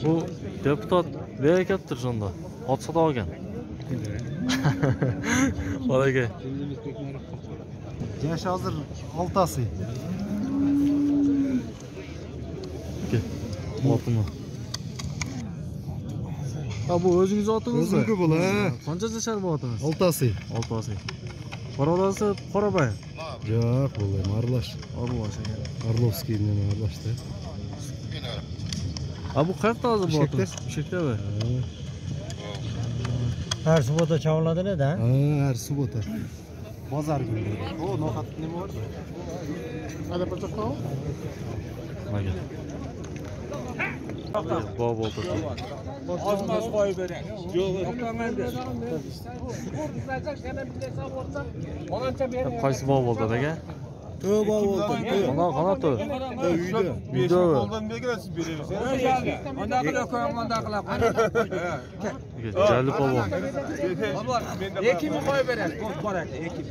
Bu deputat berekettir sonda. Atsa da olgan. Olayga. Yaş hazır 6 asy. Oltimi. Ha bu o'zingiz otingiz. O'zimki bu, ha. Qancha yashar bu otingiz? 6 asy. 6 asy. Qoradasi Qorabayev. Yo'q, bo'ldi, Marlash. Arlash ekan. Arlovskiy bilan aralashdi. Ha bu qayerda hozir bu otingiz? Bishkekdami? Her subota çavladığını da. Ha, har subota. Bozor kunlari. O, noqat nima bor? Hadi pochoqqa. Mana. Bol bo'ldi. Azmaz koy bere. Yok. Qaysi bol bo'ldi aka? To'y bo'ldi. Qana to'y? Uyda. Oldan belgilesiz beririz. Onda qila koyam, onda qila qo'y. Jalli polvon. Ekimi koy berasiz. Bor aka, ekim.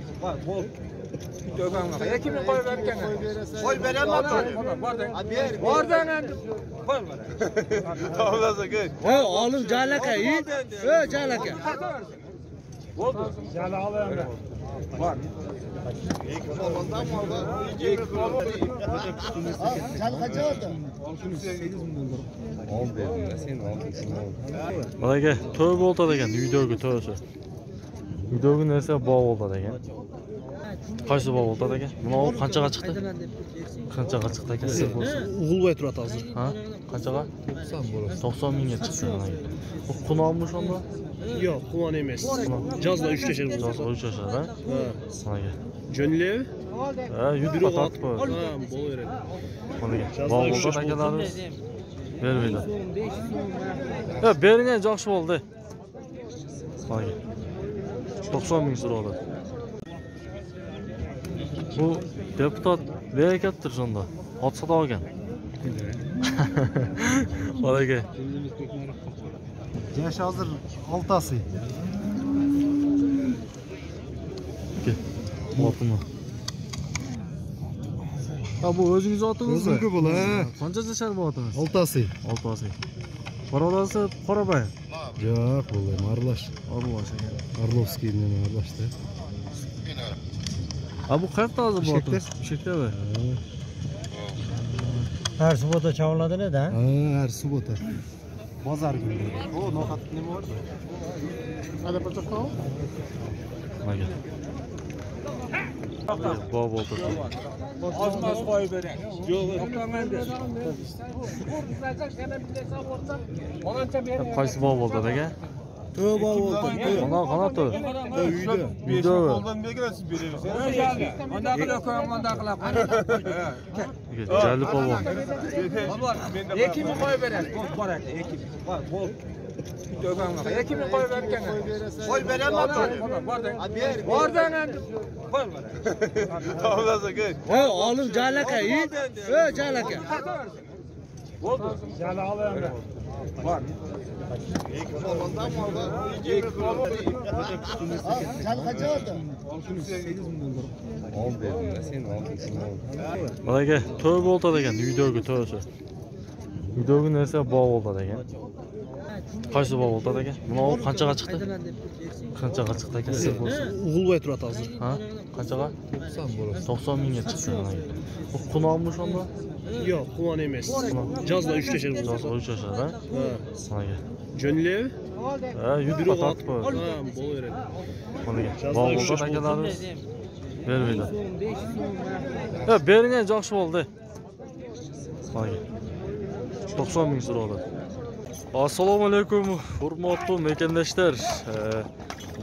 Bol. Döganlar. Ekimi koy berken. Koy berem atıyor. Oradan endi. Koy bana. Olmazsa gel. O oğlum calaka iyi. Calaka. Oldu. Jala alayım ben. Var. Aka, to'y bo'ldi degan, uydogi to'ysi. Uydogi narsa bog' bo'ldi degan. Qaysi bog' bo'ldi degan? Buni qanchaga chiqdi? Qanchaga chiqdi aka? Siz bo'lsin. O'g'ilboy turadi hozir. Ha? Qanchaga? 90 bo'ladi. 90 mingga chiqdi. Bu qunonmi shunda? Yo'q, quvon emas. Jozda 3 yashar bo'lsa. Jozda 3 yashar, ha? Mana. Jo'nli? Ha, yudib qatib qo'y. Ha, bo'laveradi. Mana. Bog' bo'ldi akalarimiz. Bermaydi. Ya bergan yaxshi bo'ldi. Mana. 90 ming so'radi. Bu deputat berekettir sonda. Atsa da olgan. Olayga. Yaş hazır 6 asy. Oltimi. Ha bu o'zingiz otingiz. O'zimki bu, ha. Qancha yashar bu otingiz? 6 asy. 6 asy. Qoradasi Qorabayev. Yo'q, bo'ldi, Marlash. Arlash ekan. Arlovskiy bilan aralashdi. Ha bu qayerda hozir bu otingiz? Bishkekdami? Her subota çavladığını da. Ha, har subota. Bozor kunlari. O, noqat nima bor? Hadi pochoqqa. Mana. Bog' bo'ldi. Azmaz koy bere. Yok. Qaysi bog' bo'ldi aka? To'y bo'ldi. Qana to'y? Uyda. Oldan belgilesiz beririz. Onda qila koyam, onda qila qo'y. Jalli polvon. Ekimi koy berasiz. Bor aka, ekim. Bol. Döganlar. Ekimi koy berken. Koy berem atıyor. Oradan endi. Koy bana. Olmazsa gel. O oğlum calaka iyi. Calaka. Oldu. Jala alayım ben. Var. Aka, to'y bo'ldi degan, uydogi to'ysi. Uydogi narsa bog' bo'ldi degan. Qaysi bog' bo'ldi degan? Buni qanchaga chiqdi? Qanchaga chiqdi aka? Siz bo'lsin. O'g'ilboy turadi hozir. Ha? Qanchaga? 90 bo'ladi. 90 mingga chiqdi. Bu qunonmi shunda? Yo'q, quvon emas. Jozda 3 yashar bo'lsa. Jozda 3 yashar, ha? Mana. Jo'nli? Ha, yudib qatib qo'y. Ha, bo'laveradi. Mana. Bog' bo'ldi akalarimiz. Bermaydi. Ya bergan yaxshi bo'ldi. Mana. 90 ming so'radi. Assalomu alaykum, hurmatli mekandoshlar.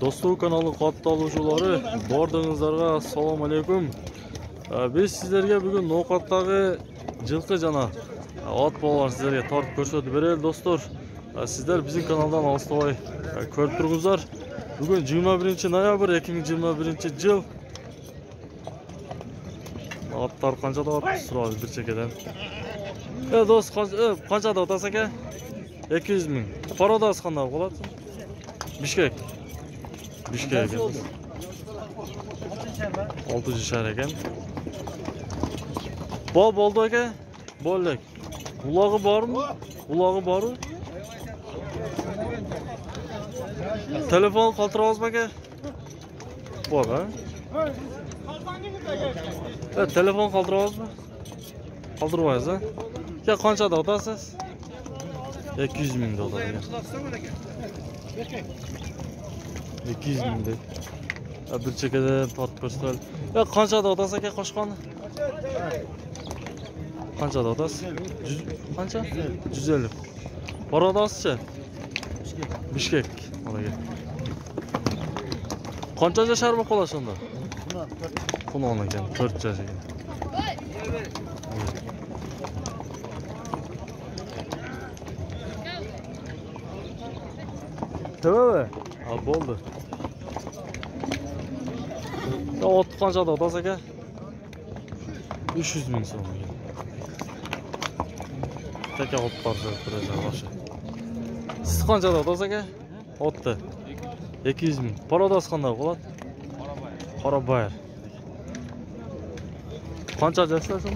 Do'stlar kanali qatnashchilari, bordingizlarga assalomu alaykum. Biz sizlarga bugun No'qatdagi jilqi jana ot bollarni sizlarga tortib ko'rsatib beraylik do'stlar. Sizlar bizning kanaldan alstoy ko'rib turibsizlar. Bugun 21-noyabr 2021-yil. Otlar qanchada ot so'radi bir chekadan. Do'st, qanchada ot aka? 200 ming. Qoradasi qanday bo'ladi? Bishkek. Bishkek ekan. 6 yashar ekan. Bo'ldi aka. Bo'ldik. Ulog'i bormi? Ulog'i bormi? Telefon qoldiramiz aka? Bor, ha? Telefon qoldiramizmi? Qoldirmaysiz, ha? Ya qanchada otasiz? 200 ming dollar. 200 ming deb. Bir chekada tortib ko'rsatib. Ya qanchada otasiz aka qo'shqonni? Qanchada otasiz? Qancha? 150. Borodasiz-chi? Bishkek. Olaga. Qancha yashar bu qo'la shunda? Xunon ekan, 4 yosh ekan. Tamam. Ha bo'ldi. Ya ot qanchada otasiz aka? 300 ming so'm. Taka ot parcha turacak boshi. Siz qanchada otasiz aka? Otda. 200 ming. Parodasi qanday bo'ladi? Qorabayir. Qancha jashlasin?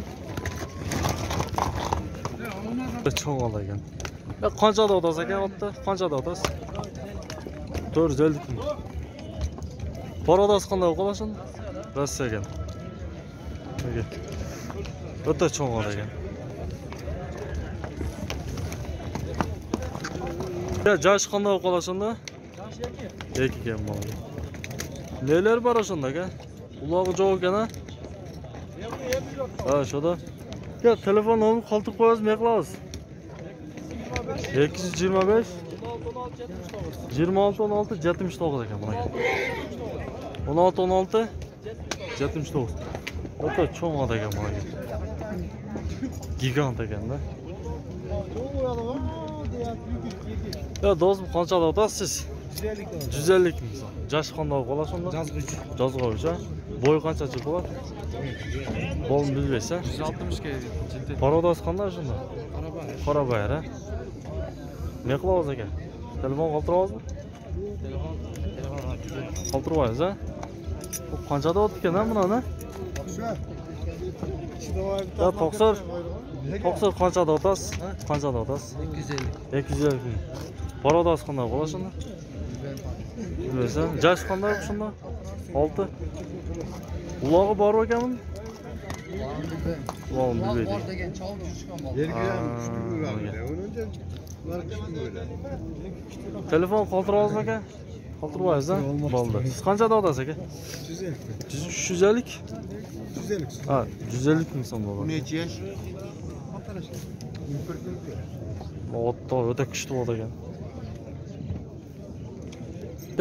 Cho'g'al ekan. Ya qanchada otasiz aka otda? Qanchada otasiz? 450 ming. Parodasi qanday qo'lashin? Rossiya ekan. Nega? O'ta cho'g'al ekan. Ya jash qanday qo'lashindi? Eki ekan mana. Neler bor o'shanda aka? Ulog'i jo'q ekan ha? Ha, shoda. Ya telefon nomerini qoldirib qo'yasiz, nima qilasiz? 225 26 16 79 ekan mana. 16 16 79. O'ta cho'ng ekan mana. Gigant ekan-da. Ya do'stim qanchada otasiz? 150 ming so'm. Jash qanday bo'ladi shunda? Jazg'ovchi. Bo'y qanchacha bo'ladi? Bo'lim bilmaysan. 160 ga. Parodasi qanday shunda? Qorabayir, ha? Ne qilamiz aka? Telefon qoldiramizmi? Qoldirmaymiz, ha? Bu qanchada o'tdi ekan bunani? Ya 90 qanchada otasiz? Qanchada otasiz? 250 ming. Parodasi qanday bo'ladi shunda? Bilmaysan. Jash qanday shunda? 6. Ulog'i bor ekanmi? Ulog'i bilmaydi. Telefon qoldiramizmi aka? Qoldirmaysiz, ha? Bo'ldi. Siz qanchada otasiz aka? 350. 150. Ha, 150 ming so'm bo'ladi. Necha yosh? O'ta kuchli bo'ldi ekan.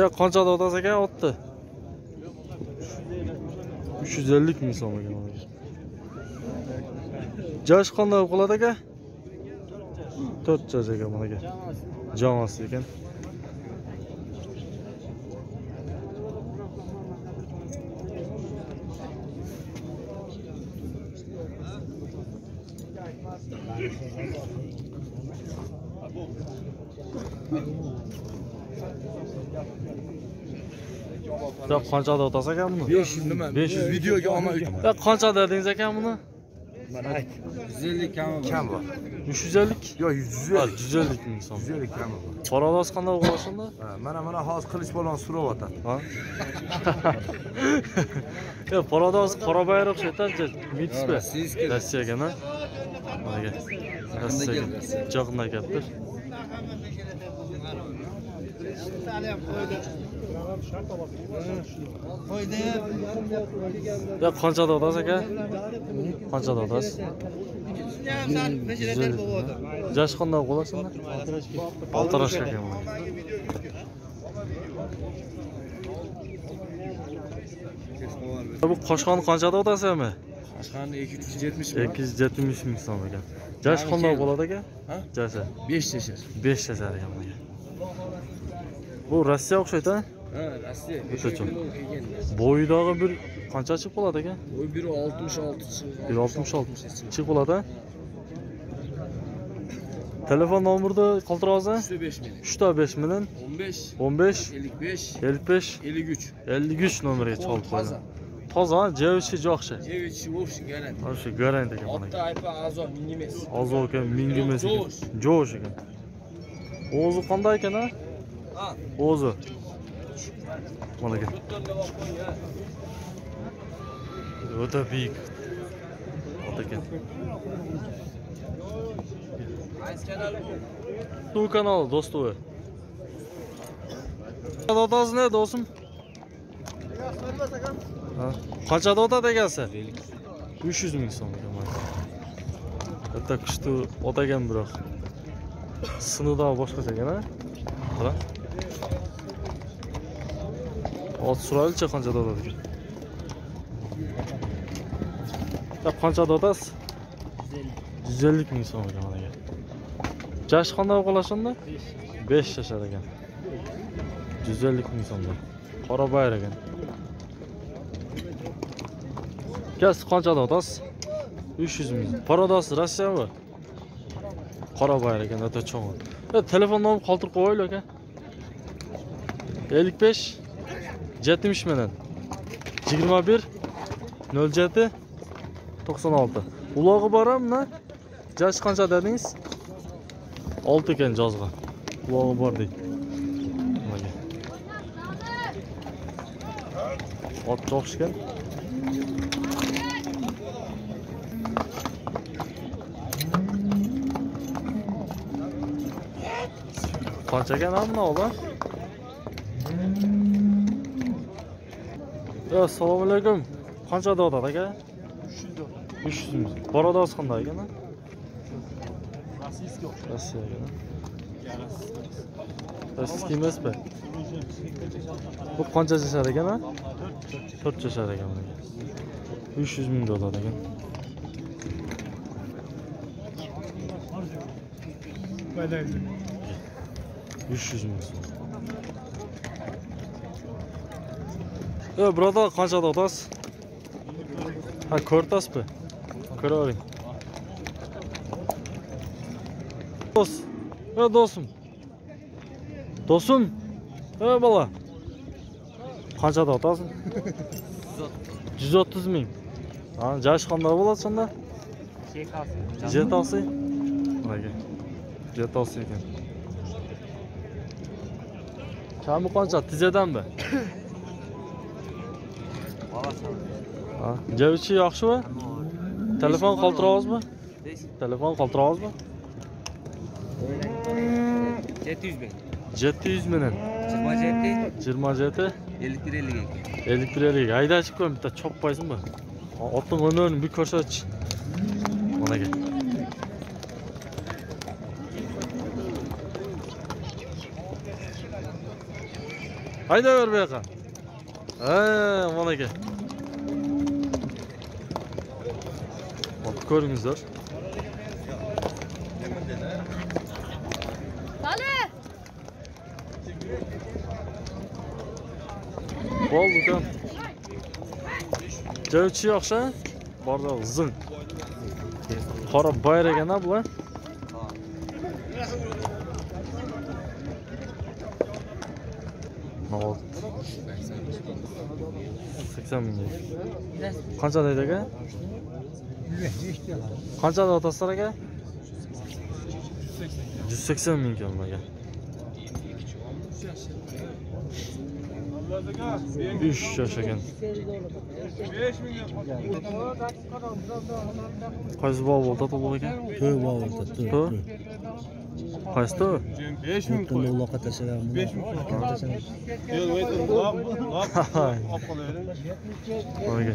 Ya qanchada otasiz aka otdi? 350 ming so'm ekan. Jash qanday qiladi aka? 4 yosh ekan mana aka. Jonasi ekan. Ya qanchada otasiz ekan buni? 500 nima? 500 videoga olma. Ya qancha dedingiz ekan buni? Mana ayt. 150 kam bor. 350? Yo'q, 150. Ha, 150 ming so'm. 150 kam bor. Parodasi qanday bo'lishindi? Mana hozir qilich bilan so'rayapti. Ha? Ya parodasi Qorabayir o'xshaydi, Mitsbe. Rossiya ekan, ha? Mana Rossiya. Jo'qinda gapdir. Ya qanchada otasiz aka? Qanchada otasiz? Jash qanday bo'lasizmi? Altarash ekan bu. Bu qo'shqon qanchada otasizmi? Qo'shqonni 270 270 ming so'm ekan. Jash qanday bo'ladi aka? Ha? Jashi 5 yashar. 5 yashar ekan bu. Bu Rossiya o'xshaydi, ha? Ha, Rossiya. O'shacha. Bo'yidagi bir qanchachi bo'ladi ekan? Bo'y 166 chiq. 166 chiq bo'ladi. Telefon nomerni qoldirasiz? 3 million 15 55 55 55 53. 53 nomeriga chalib qo'ydim. Toza, jevichi jo'xshi. Jevichi o'xshi garant. O'sha garant ekan mana. Otda aypa azon ming emas. Azon ekan, ming emas ekan. Jo'sh ekan. O'zi qanday ekan, ha? O'zi. Mana aka. O'ta buyuk. Ot ekan. Bu kanal do'stovi. Otasi ne do'stim? Ha, qanchada otadi ekansiz? 300 ming so'm ekan. Hatta kuchli otagan biroq. Sinuvda boshqacha ekan, ha? Qara. Ot suraylicha qanchada otadi ekan? Ya qanchada otasiz? 150 ming so'm ekan mana. Yash qanday o'qilashanda? 5 yashar ekan. 150 ming so'mda. Qora bayir ekan. Gaz qanchada otasiz? 300 ming. Parodasi Rossiyami? Qora bayir ekan, o'ta cho'ng. Telefon nomini qoldirib qo'yaylik aka. 55 70 bilan 21 07 96. Ulog'i bormi? Jash qancha dedingiz? 6 ekan jozg'a. Ulog'i bor deydi. Mana. Ot cho'qishgan. Qanchaga namna ola? Assalomu alaykum. Qanchada otadi aka? 300 ming. Borodasi qanday ekan? Rossiya ekan. Rossiya emasmi? Bu qancha yashar ekan? 4 yashar ekan. 300 ming otadi ekan. Baylaydi. 300 ming. Burada qanchada otasiz? Ha, ko'rtasizmi? Ko'ravering. Do'st. Do'stim. Do'stim. Bola. Qanchada otasiz? 130 ming. Ha, jash qanday bo'ladi sonda? Jetasi. Mana. Jetasi ekan. Kami qancha? Tizadanmi? Ha, javchi yaxshimi? Telefon qoldirasizmi? Telefon qoldirasizmi? 700 ming. 700 ming. 27 51 haydachib qo'ying, bitta choppaysizmi? Otning o'rnini bir ko'rsatch. Mana aka. Haydaver bu yoqqa. Mana aka. Bak ko'ringizlar. Bo'ldi ukan. Javchi yaxshi, borda zing. Qora bayir ekan bular. Nol. 80 ming. Qancha deydi aka? Qanchada otasizlar aka? 180 ming kelmaga. 3 yosh ekan. 5 ming. Qaysi bog' bo'ldi to'liq ekan? To'y bo'ldi, to'y. Qaysi to'y? 5 ming qo'y. Uloqqa tashlab. 5 ming qo'y. Yo'q, ayting. Olib qo'yavering. Mana aka.